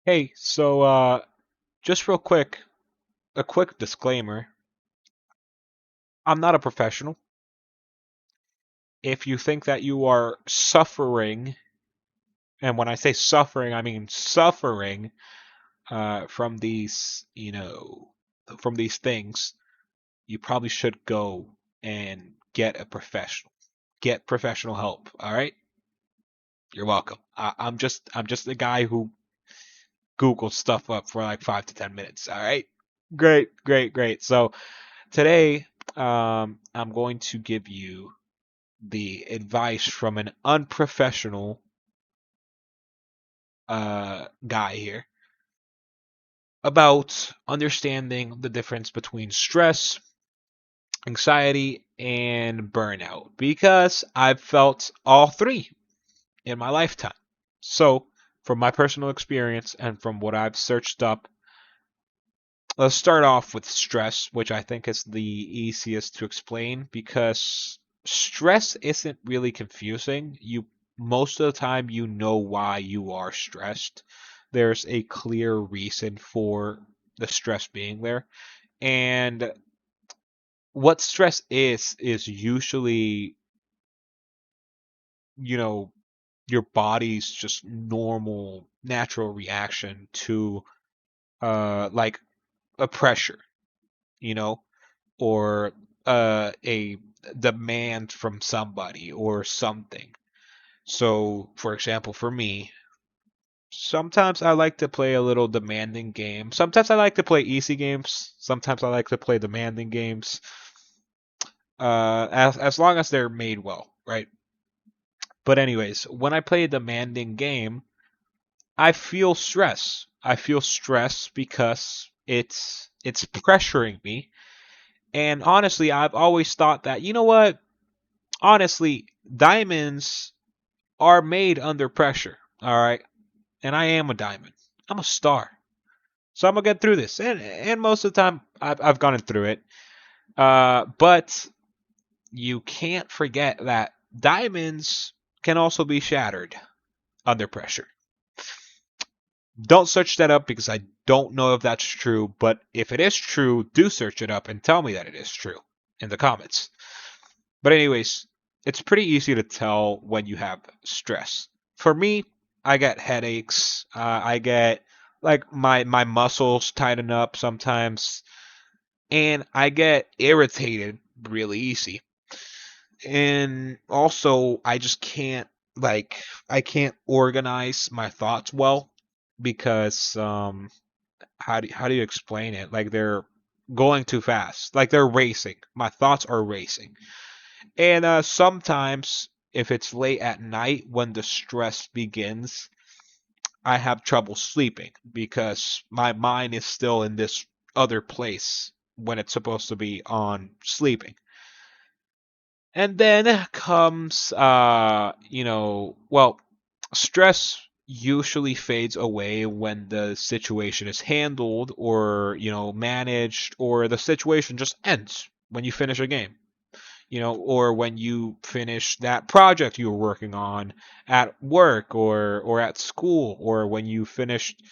Hey, just real quick, a quick disclaimer. I'm not a professional. If you think that you are suffering, and when I say suffering, I mean suffering from from these things, you probably should go and get a professional. Get professional help, all right? You're welcome. I'm just a guy who Googles stuff up for like 5 to 10 minutes, all right? Great, great, great. So today, I'm going to give you the advice from an unprofessional guy here about understanding the difference between stress, anxiety, and burnout because I've felt all three in my lifetime. So, from my personal experience and from what I've searched up, let's start off with stress, which I think is the easiest to explain because stress isn't really confusing. You Most of the time you know why you are stressed. There's a clear reason for the stress being there. And what stress is usually, you know, your body's just normal natural reaction to like a pressure, you know, or a demand from somebody or something. So, for example, for me, sometimes I like to play a little demanding game. Sometimes I like to play easy games. Sometimes I like to play demanding games. As long as they're made well, right? But anyways, when I play a demanding game, I feel stress. I feel stress because it's pressuring me. And honestly, I've always thought that, you know what? Honestly, diamonds are made under pressure. All right. And I am a diamond. I'm a star. So I'm gonna get through this. And most of the time I've gone through it. But you can't forget that diamonds can also be shattered under pressure. Don't search that up because I don't know if that's true, but if it is true, do search it up and tell me that it is true in the comments. But anyways, it's pretty easy to tell when you have stress. For me, I get headaches. I get like my muscles tighten up sometimes, and I get irritated really easy. And also, I just can't I can't organize my thoughts well because how do you explain it? Like they're going too fast. Like they're racing. My thoughts are racing. And sometimes, if it's late at night when the stress begins, I have trouble sleeping because my mind is still in this other place when it's supposed to be on sleeping. And then comes, stress usually fades away when the situation is handled or, managed, or the situation just ends when you finish a game, or when you finish that project you were working on at work or at school, or when you finished,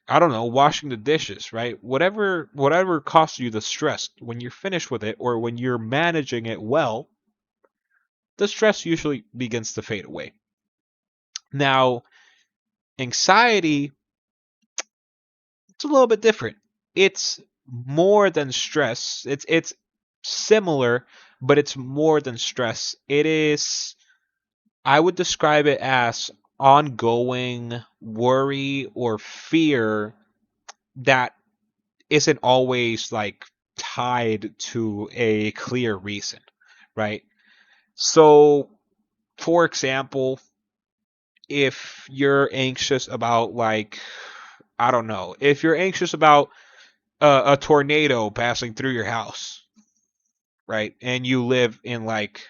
I don't know, washing the dishes, right? Whatever costs you the stress, when you're finished with it or when you're managing it well, the stress usually begins to fade away. Now, anxiety, it's a little bit different. It's more than stress. It's similar, but it's more than stress. It is, I would describe it as ongoing worry or fear that isn't always like tied to a clear reason, right? So, for example, if you're anxious about I don't know, if you're anxious about a tornado passing through your house, right? And you live in like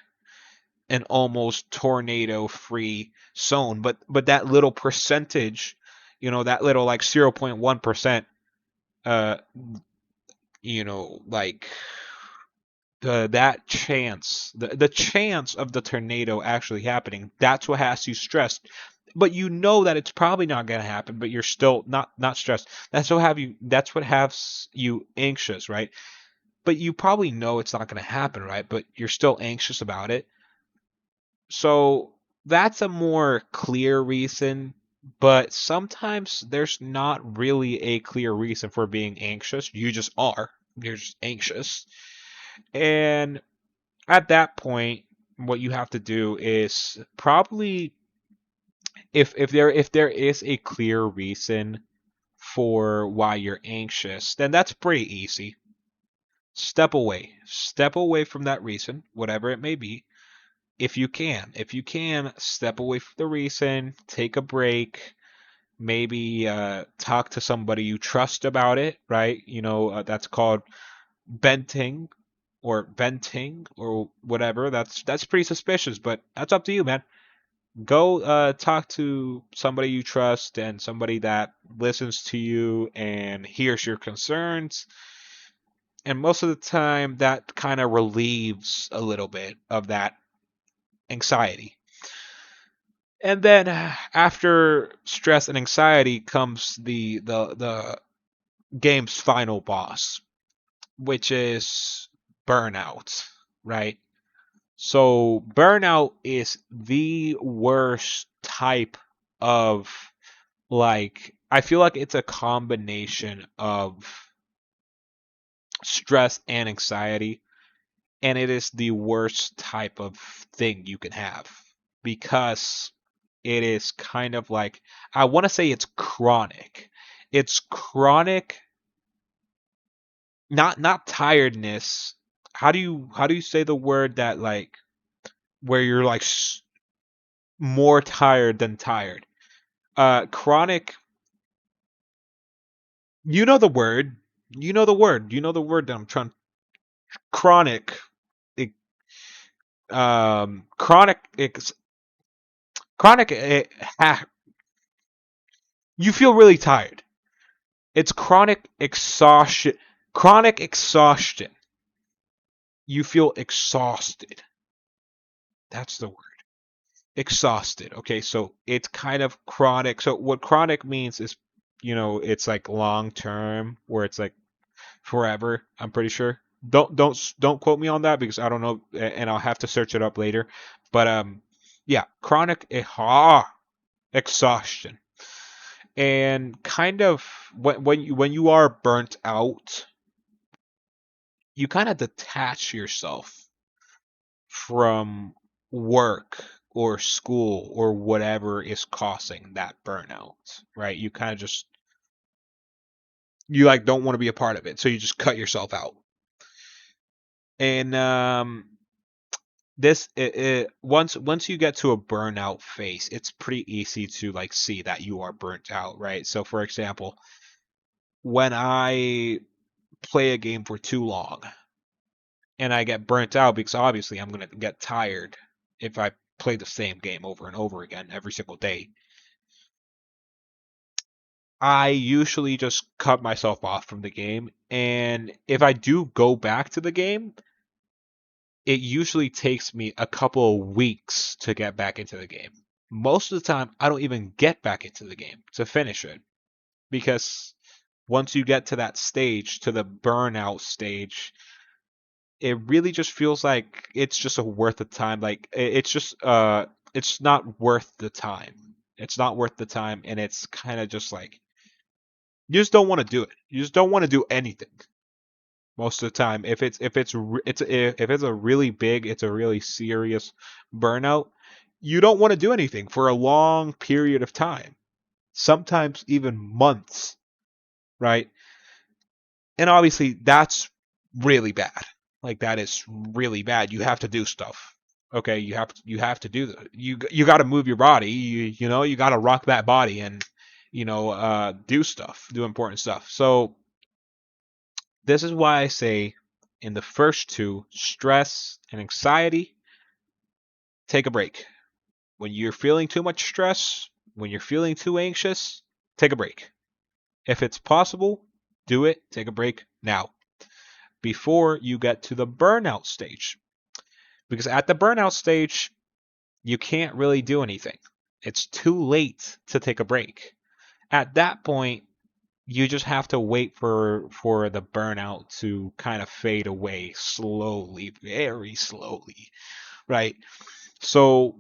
an almost tornado free zone, but that little percentage, that little like 0.1%, uh like the chance of the tornado actually happening, that's what has you stressed. but you know that it's probably not going to happen, but you're still not stressed. That's what has you anxious, right? But you probably know it's not going to happen, right? But you're still anxious about it. So that's a more clear reason, but sometimes there's not really a clear reason for being anxious. You just are. You're just anxious. And at that point, what you have to do is probably, if there is a clear reason for why you're anxious, then that's pretty easy. Step away. Step away from that reason, whatever it may be. If you can, step away from the reason, take a break, maybe talk to somebody you trust about it, right? That's called venting or whatever. That's pretty suspicious, but that's up to you, man. Go talk to somebody you trust and somebody that listens to you and hears your concerns. And most of the time, that kind of relieves a little bit of that anxiety. And then after stress and anxiety comes the game's final boss, which is burnout, right? So burnout is the worst type of, like, I feel like it's a combination of stress and anxiety, and it is the worst type of thing you can have because it is kind of like, I want to say it's chronic. It's chronic, not tiredness. How do you say the word that, like, where you're like more tired than tired? Chronic. You know the word. You know the word. You know the word that I'm trying. Chronic. It, chronic. Chronic. You feel really tired. It's chronic exhaustion. Chronic exhaustion. You feel exhausted. That's the word. Exhausted. Okay, so it's kind of chronic. So what chronic means is, it's like long term, where it's like forever. I'm pretty sure. Don't quote me on that because I don't know, and I'll have to search it up later. But yeah, chronic exhaustion, and kind of when you are burnt out, you kind of detach yourself from work or school or whatever is causing that burnout, right? You kind of just, you like don't want to be a part of it, so you just cut yourself out. And once you get to a burnout phase, it's pretty easy to like see that you are burnt out, right? So for example, when I play a game for too long and I get burnt out, because obviously I'm going to get tired if I play the same game over and over again every single day, I usually just cut myself off from the game. And if I do go back to the game, it usually takes me a couple of weeks to get back into the game. Most of the time, I don't even get back into the game to finish it, because once you get to that stage, to the burnout stage, it really just feels like it's just a worth the time. Like it's just it's not worth the time. It's not worth the time, and it's kind of just like you just don't want to do it. You just don't want to do anything most of the time. If it's a really big, it's a really serious burnout, you don't want to do anything for a long period of time, sometimes even months, right? And obviously that's really bad. Like that is really bad. You have to do stuff. Okay, you have to do that. You got to move your body. You got to rock that body and do stuff, do important stuff. So this is why I say, in the first two, stress and anxiety, take a break. When you're feeling too much stress, when you're feeling too anxious, take a break. If it's possible, do it. Take a break now before you get to the burnout stage. Because at the burnout stage, you can't really do anything. It's too late to take a break. At that point, you just have to wait for the burnout to kind of fade away slowly, very slowly, right? So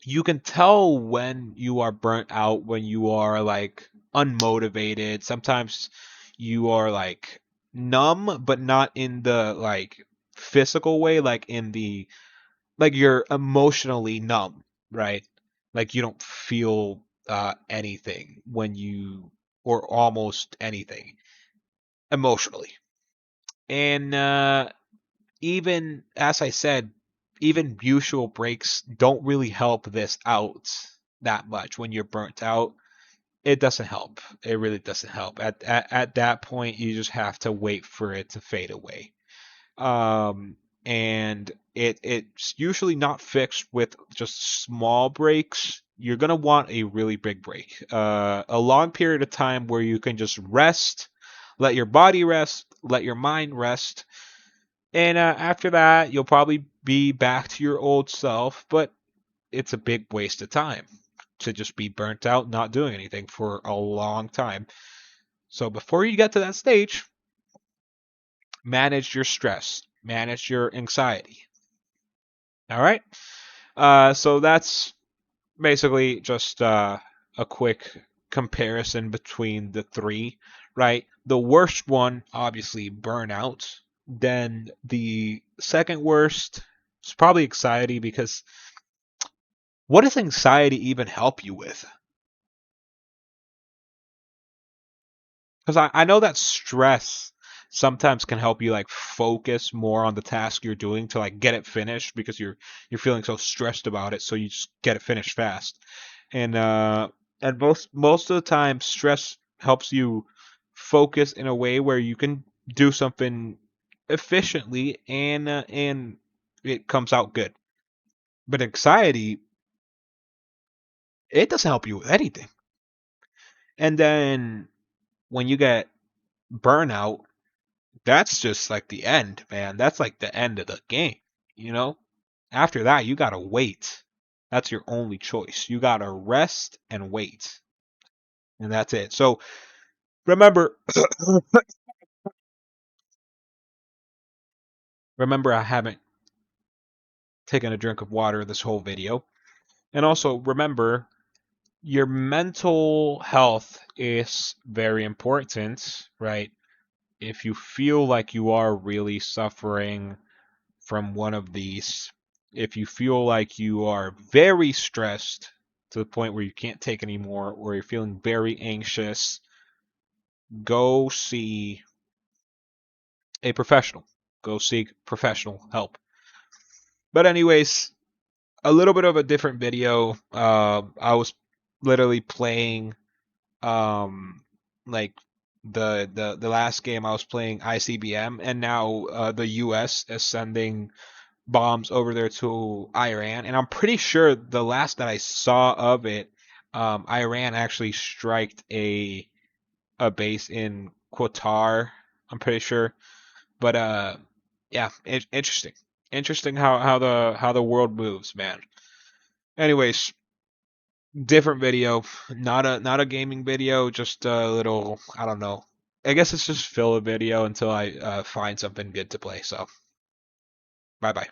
you can tell when you are burnt out, when you are like unmotivated. Sometimes you are like numb, but not in the like physical way, like in the like you're emotionally numb, right? Like you don't feel anything when you or almost anything emotionally. And even as I said, even mutual breaks don't really help this out that much when you're burnt out. It doesn't help. It really doesn't help. At that point, you just have to wait for it to fade away. And it's usually not fixed with just small breaks. You're gonna want a really big break, a long period of time where you can just rest, let your body rest, let your mind rest, and after that you'll probably be back to your old self. But it's a big waste of time to just be burnt out, not doing anything for a long time. So before you get to that stage, manage your stress, manage your anxiety. All right. So that's basically just a quick comparison between the three, right? The worst one, obviously, burnout. Then the second worst is probably anxiety because what does anxiety even help you with? Because I know that stress sometimes can help you like focus more on the task you're doing to like get it finished because you're feeling so stressed about it, so you just get it finished fast. And most of the time stress helps you focus in a way where you can do something efficiently and it comes out good. But anxiety, it doesn't help you with anything. And then when you get burnout, that's just like the end, man. That's like the end of the game, you know? After that, you gotta wait. That's your only choice. You gotta rest and wait. And that's it. So remember, remember, I haven't taken a drink of water this whole video. And also remember, your mental health is very important, right? If you feel like you are really suffering from one of these, if you feel like you are very stressed to the point where you can't take anymore, or you're feeling very anxious, go see a professional. Go seek professional help. But anyways, a little bit of a different video. I was literally playing um like the last game I was playing ICBM, and now the US is sending bombs over there to Iran, and I'm pretty sure the last that I saw of it, Iran actually striked a base in Qatar. I'm pretty sure, but yeah, interesting, interesting how the world moves, man. Anyways, different video, not a gaming video, just a little, I don't know. I guess it's just fill a video until I find something good to play. So, bye bye.